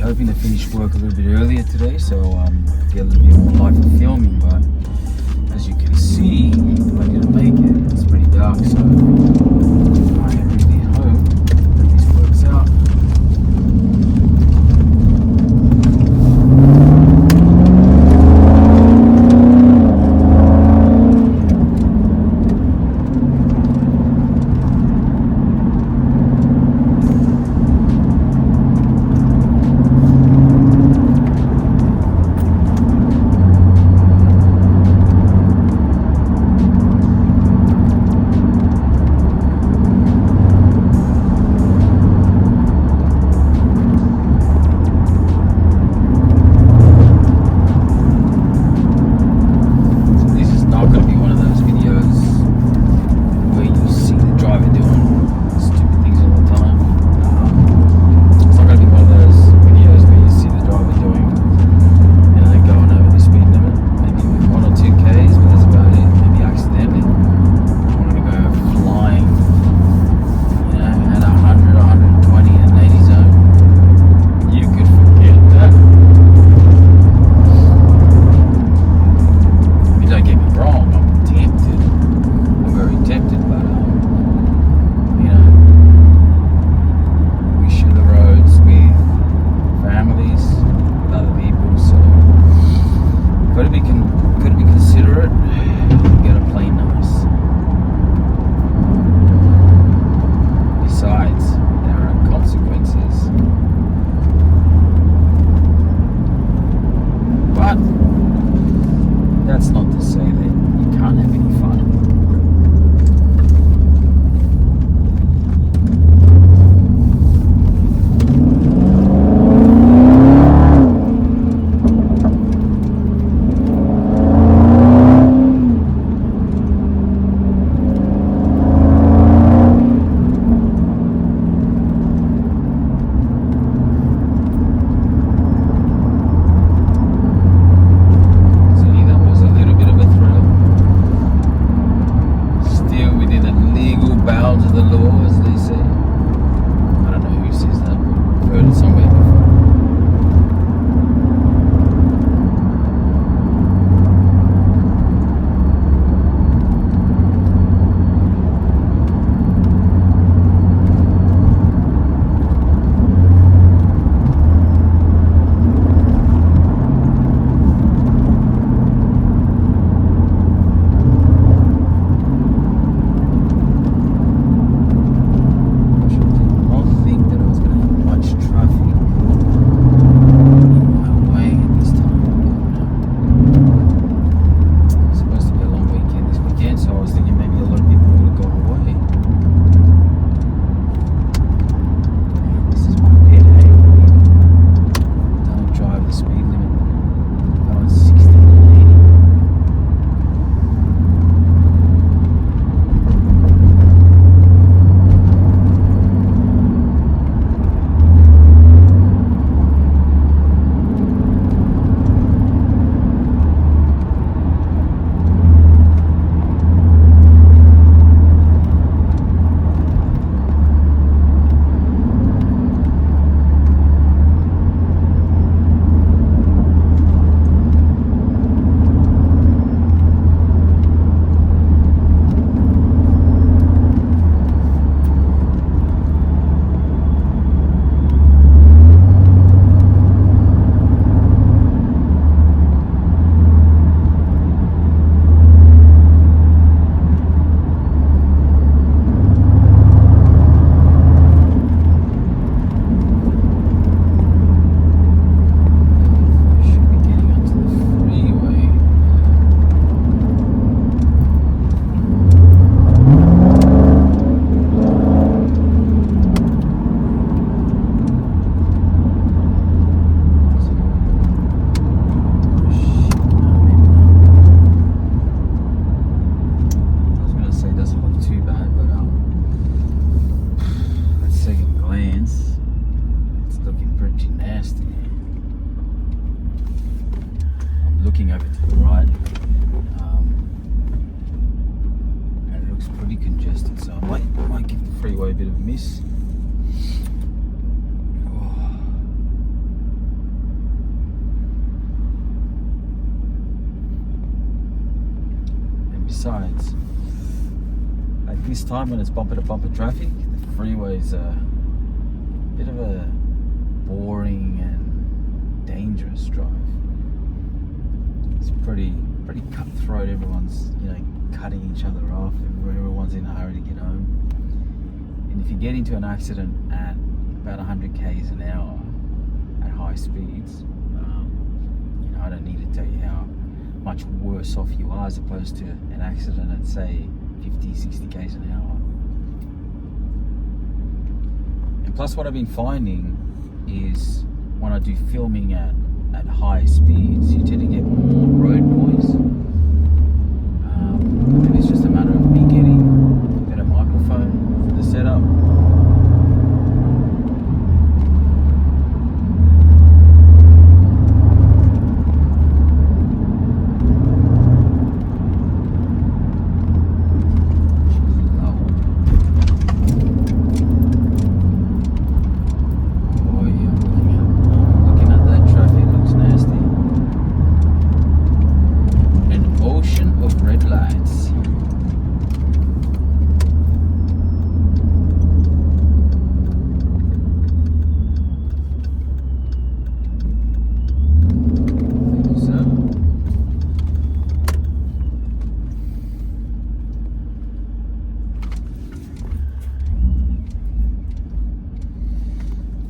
Hoping to finish work a little bit earlier today, so get a little bit more life of filming. But as you can see, I didn't make it. It's pretty dark, so I really hope that this works out. That's not to say that you can't have any fun. Of the law, as they say. I don't know who says that, but I've heard it somewhere before. freeway a bit of a miss. And besides, at this time when it's bumper to bumper traffic, the freeway's a bit of a boring and dangerous drive. It's pretty cutthroat. Everyone's, cutting each other off. Everyone's in a hurry to get home. And if you get into an accident at about 100 k's an hour at high speeds, I don't need to tell you how much worse off you are as opposed to an accident at, say, 50, 60 k's an hour. And plus, what I've been finding is when I do filming at high speeds, you tend to get more road noise. And it's just a matter of me getting a better microphone for the setup.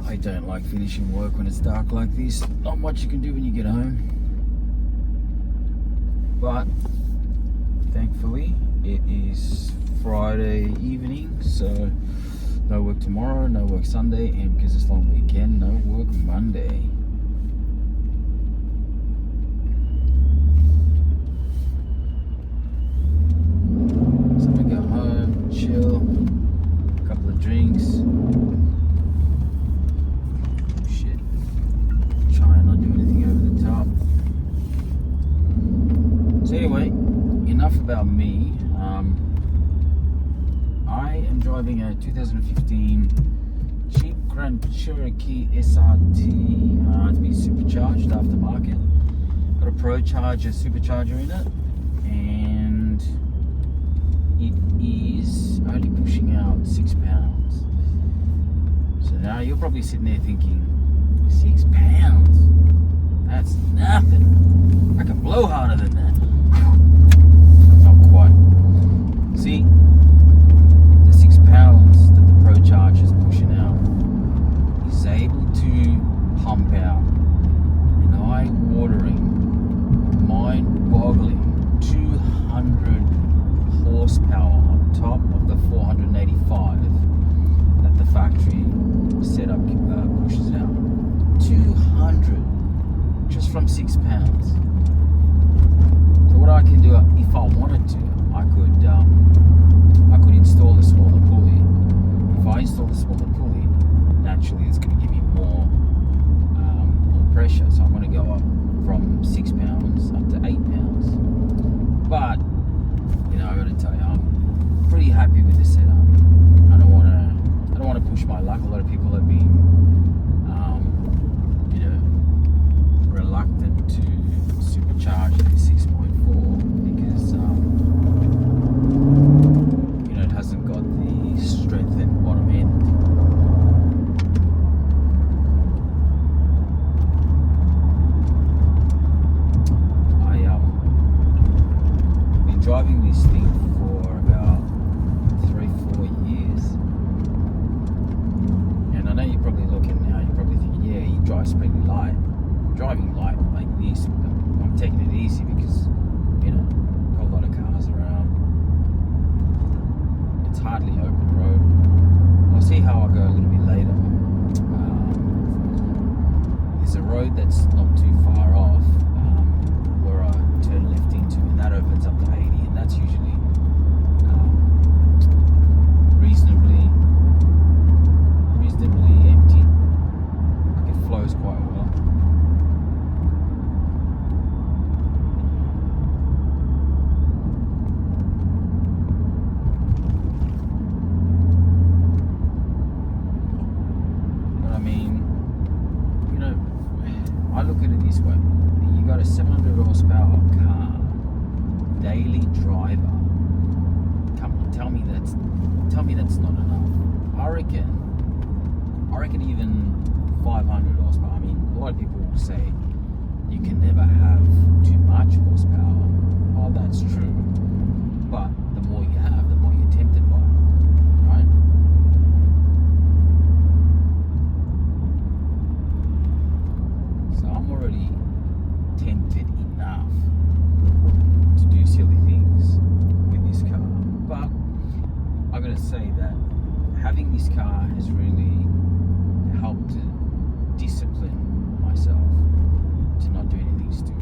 I don't like finishing work when it's dark like this. Not much you can do when you get home. But thankfully it is Friday evening, so no work tomorrow, no work Sunday, and because it's long weekend, no work Monday. So I'm gonna go home, chill, a couple of drinks. So anyway, enough about me. I am driving a 2015 Jeep Grand Cherokee SRT. It's been supercharged aftermarket. Got a Pro Charger supercharger in it, and it is only pushing out 6 pounds. So now you're probably sitting there thinking, 6 pounds? That's nothing. I can blow harder than that. Not quite. See, the 6 pounds that the Pro Charger is pushing out is able to pump out an eye-watering, mind-boggling 200 horsepower on top of the 485 that the factory setup pushes out. 200 just from 6 pounds. So what I can do, if I wanted to, I could install a smaller pulley. If I install a smaller pulley, naturally it's going to give me more pressure. So I'm going to go up from 6 pounds up to 8 pounds. But I got to tell you, I'm pretty happy with the setup. I don't want to push my luck. A lot of people have been reluctant to supercharge the 6.4 because it hasn't got the strength and bottom end. I've been driving this thing for about 3-4 years, and I know you're probably looking now, you're probably thinking, yeah, he drives pretty light. Driving light like this, I'm taking it easy because got a lot of cars around. It's hardly open road. this way. You got a 700 horsepower car, daily driver. Come on, tell me that's not enough. I reckon even 500 horsepower. I mean, a lot of people will say you can never have too much horsepower. Oh, that's true. But the more you have, the more you're tempted by it, right? So I'm already tempted enough to do silly things with this car. But I gotta say that having this car has really helped to discipline myself to not do anything stupid.